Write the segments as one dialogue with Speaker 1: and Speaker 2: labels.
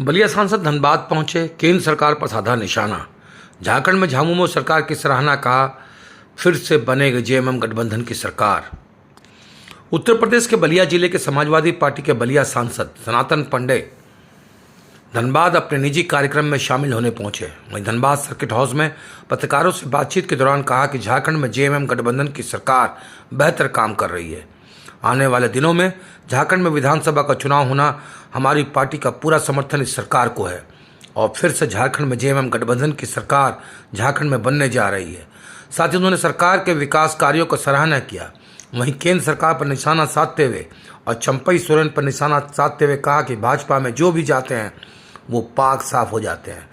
Speaker 1: बलिया सांसद धनबाद पहुंचे, केंद्र सरकार पर साधा निशाना। झारखंड में झामुमो सरकार की सराहना, कहा फिर से बनेगी जेएमएम गठबंधन की सरकार। उत्तर प्रदेश के बलिया जिले के समाजवादी पार्टी के बलिया सांसद सनातन पांडे धनबाद अपने निजी कार्यक्रम में शामिल होने पहुंचे। वहीं धनबाद सर्किट हाउस में पत्रकारों से बातचीत के दौरान कहा कि झारखंड में जेएमएम गठबंधन की सरकार बेहतर काम कर रही है। आने वाले दिनों में झारखंड में विधानसभा का चुनाव होना, हमारी पार्टी का पूरा समर्थन इस सरकार को है और फिर से झारखंड में जेएमएम गठबंधन की सरकार झारखंड में बनने जा रही है। साथ ही उन्होंने सरकार के विकास कार्यों को सराहना किया। वहीं केंद्र सरकार पर निशाना साधते हुए और चंपई सोरेन पर निशाना साधते हुए कहा कि भाजपा में जो भी जाते हैं वो पाक साफ हो जाते हैं।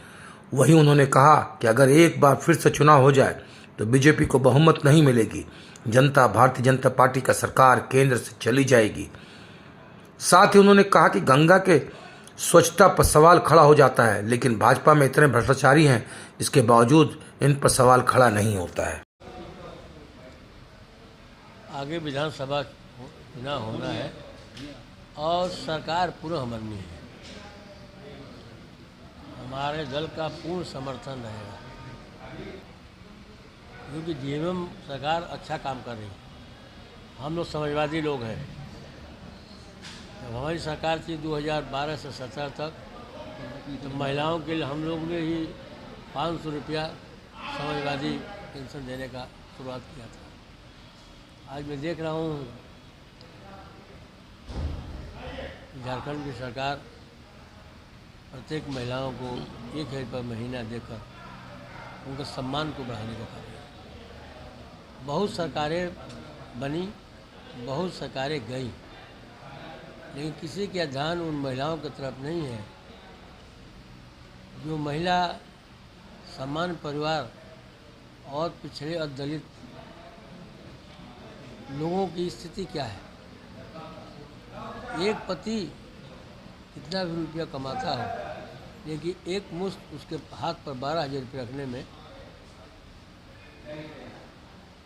Speaker 1: वहीं उन्होंने कहा कि अगर एक बार फिर से चुनाव हो जाए तो बीजेपी को बहुमत नहीं मिलेगी। जनता भारतीय जनता पार्टी का सरकार केंद्र से चली जाएगी। साथ ही उन्होंने कहा कि गंगा के स्वच्छता पर सवाल खड़ा हो जाता है, लेकिन भाजपा में इतने भ्रष्टाचारी हैं, इसके बावजूद इन पर सवाल खड़ा नहीं होता है।
Speaker 2: आगे विधानसभा चुनाव होना है और सरकार पूरा हमारी है। हमारे दल का पूर्ण समर्थन रहेगा क्योंकि जेएमएम सरकार अच्छा काम कर रही है। हम लोग समाजवादी लोग हैं। जब हमारी सरकार थी 2012 से 17 तक, तो महिलाओं के लिए हम लोग ने ही 500 रुपया समाजवादी पेंशन देने का शुरुआत किया था। आज मैं देख रहा हूँ झारखंड की सरकार प्रत्येक महिलाओं को 1,000 रुपये महीना देकर उनके सम्मान को बढ़ाने का कार्य। बहुत सरकारें बनी, बहुत सरकारें गई, लेकिन किसी का ध्यान उन महिलाओं की तरफ नहीं है जो महिला सामान्य परिवार और पिछड़े और दलित लोगों की स्थिति क्या है। एक पति कितना भी रुपया कमाता हो, लेकिन एक मुश्त उसके हाथ पर 12,000 रुपये रखने में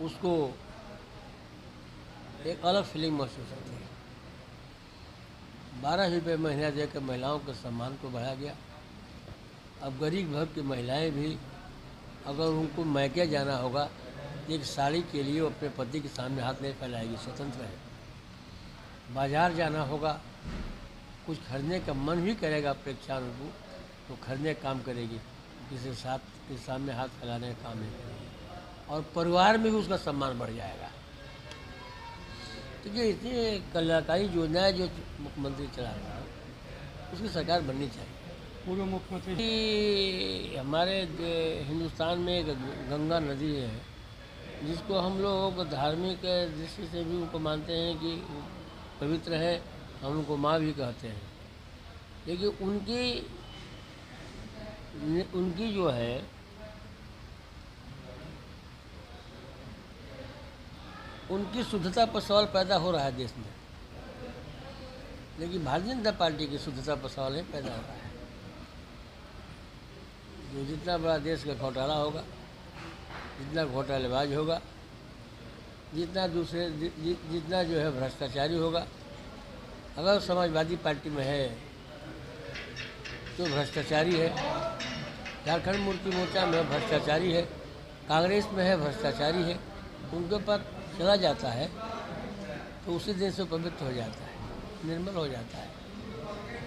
Speaker 2: उसको एक अलग फीलिंग महसूस होती है। 12,000 रुपये महीना देकर महिलाओं के सम्मान को बढ़ाया गया। अब गरीब घर की महिलाएं भी अगर उनको मैके जाना होगा, एक साड़ी के लिए वो अपने पति के सामने हाथ नहीं फैलाएगी, स्वतंत्र है। बाजार जाना होगा, कुछ खरीदने का मन भी करेगा अपेक्षा उनको, तो खरीदने का काम करेगी, किसी के सामने हाथ फैलाने का काम नहीं करेगी। और परिवार में भी उसका सम्मान बढ़ जाएगा। तो ये इतनी कल्याणकारी योजनाएं जो मुख्यमंत्री चला रहा है, उसकी सरकार बननी चाहिए।
Speaker 3: पूर्व मुख्यमंत्री
Speaker 2: हमारे हिंदुस्तान में एक गंगा नदी है जिसको हम लोग धार्मिक दृष्टि से भी उनको मानते हैं कि पवित्र है, हम उनको माँ भी कहते हैं। लेकिन उनकी जो है उनकी शुद्धता पर सवाल पैदा हो रहा है देश में, लेकिन भारतीय जनता पार्टी की शुद्धता पर सवाल नहीं पैदा हो रहा है। जो जितना बड़ा देश का घोटाला होगा, जितना घोटालेबाज होगा, जितना जितना जो है भ्रष्टाचारी होगा, अगर समाजवादी पार्टी में है तो भ्रष्टाचारी है, झारखंड मुक्ति मोर्चा में भ्रष्टाचारी है, कांग्रेस में है भ्रष्टाचारी है, उनके ऊपर चला जाता है तो उसी दिन से पवित्र हो जाता है, निर्मल हो जाता है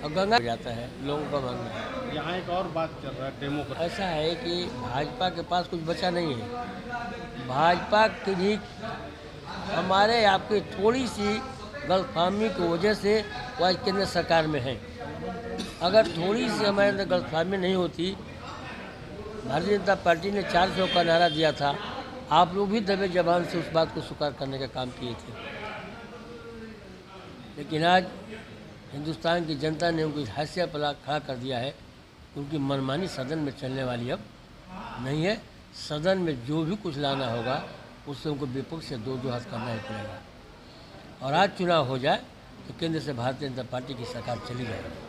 Speaker 2: और गंगा हो जाता है। लोगों का मानना है।
Speaker 3: यहाँ एक और बात चल रहा है डेमोक्रेसी।
Speaker 2: ऐसा है कि भाजपा के पास कुछ बचा नहीं है। भाजपा की भी हमारे आपकी थोड़ी सी गलतफहमी की वजह से वो आज केंद्र सरकार में है। अगर थोड़ी सी हमारे अंदर गलतफहमी नहीं होती, भारतीय जनता पार्टी ने 400 का नारा दिया था, आप लोग भी दबे जबान से उस बात को स्वीकार करने का काम किए थे। लेकिन आज हिंदुस्तान की जनता ने उनको हाशिया पर खड़ा कर दिया है। उनकी मनमानी सदन में चलने वाली अब नहीं है। सदन में जो भी कुछ लाना होगा उससे उनको विपक्ष से दो हाथ करना ही पड़ेगा। और आज चुनाव हो जाए तो केंद्र से भारतीय जनता पार्टी की सरकार चली जाएगी।